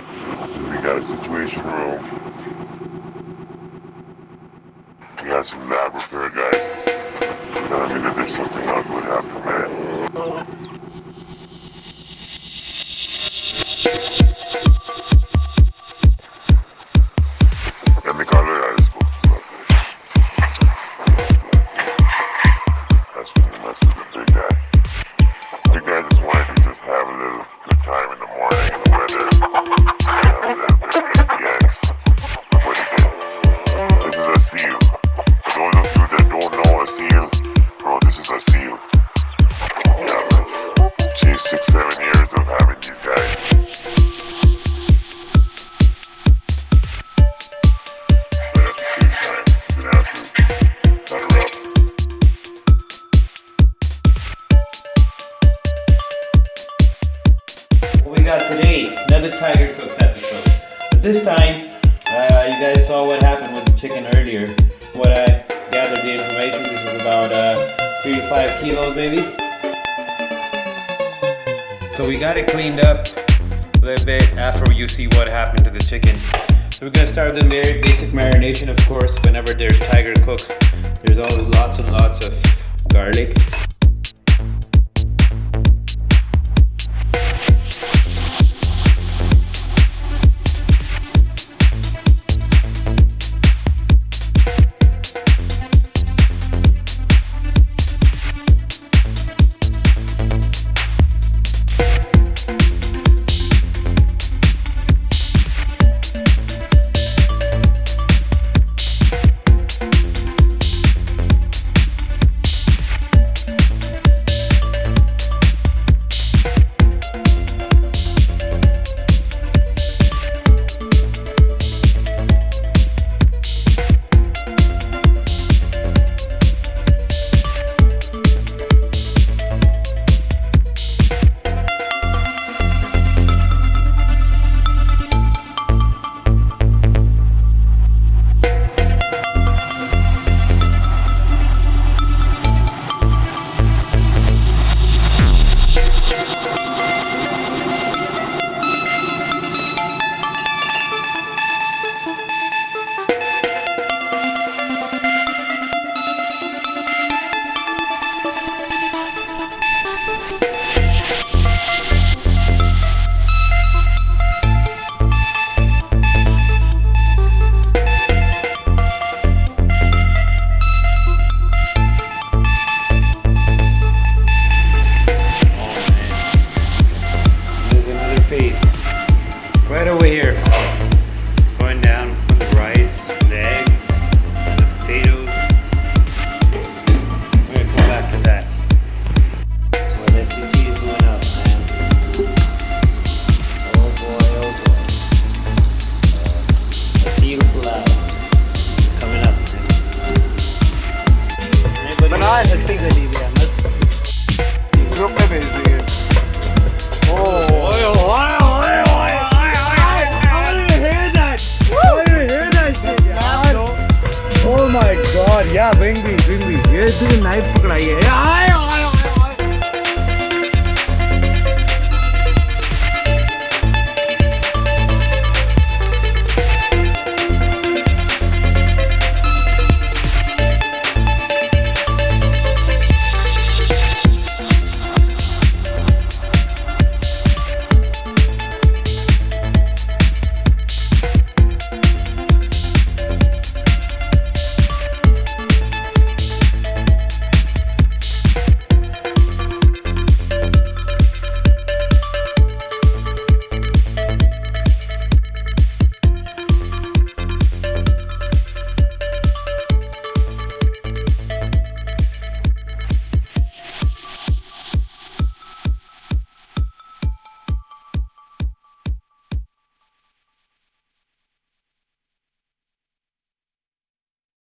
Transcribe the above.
We got a situation room. We got some lab repair guys telling me that there's something ugly happening, man. Ya mi color ya is That's with the big guy. Big guy just wanted to just have a little good time in the morning in the weather. Have a little bit of FTX. Look what he did. This is a seal. For those of you that don't know a seal, bro, this is a seal. Yeah, man. Geez, 6-7 years of having these guys. But at the same time, it's an absolute kind of rough. What we got today, another TigerCooks episode. But this time, you guys saw what happened with the chicken earlier. What I gathered the information, this is about 3 to 5 kilos maybe. So we got it cleaned up a little bit after you see what happened to the chicken. So we're gonna start with the very basic marination. Of course, whenever there's TigerCooks, there's always lots and lots of garlic. Right over here.